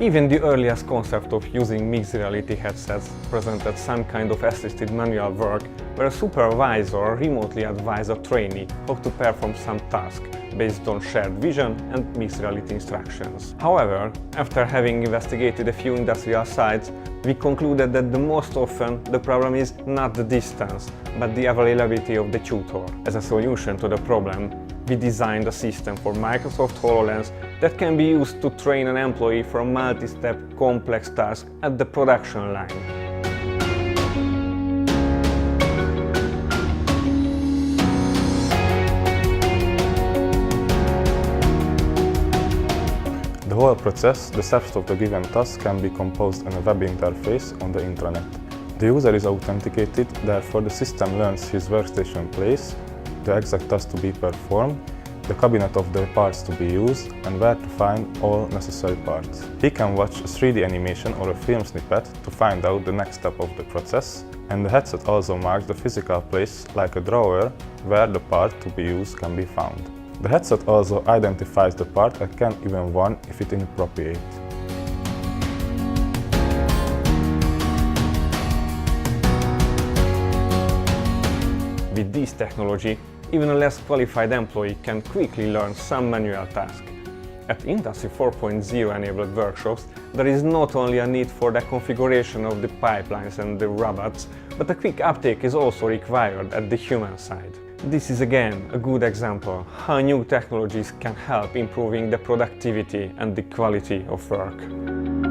Even the earliest concept of using mixed reality headsets presented some kind of assisted manual work where a supervisor remotely advised a trainee how to perform some task based on shared vision and mixed reality instructions. However, after having investigated a few industrial sites, we concluded that the most often the problem is not the distance, but the availability of the tutor. As a solution to the problem, we designed a system for Microsoft HoloLens that can be used to train an employee for a multi-step complex task at the production line. The whole process, the steps of the given task, can be composed in a web interface on the intranet. The user is authenticated, therefore the system learns his workstation place, the exact task to be performed, the cabinet of the parts to be used, and where to find all necessary parts. He can watch a 3D animation or a film snippet to find out the next step of the process, and the headset also marks the physical place, like a drawer, where the part to be used can be found. The headset also identifies the part and can even warn if it is inappropriate. With this technology, even a less qualified employee can quickly learn some manual task. At Industry 4.0 enabled workshops, there is not only a need for the configuration of the pipelines and the robots, but a quick uptake is also required at the human side. This is again a good example how new technologies can help improving the productivity and the quality of work.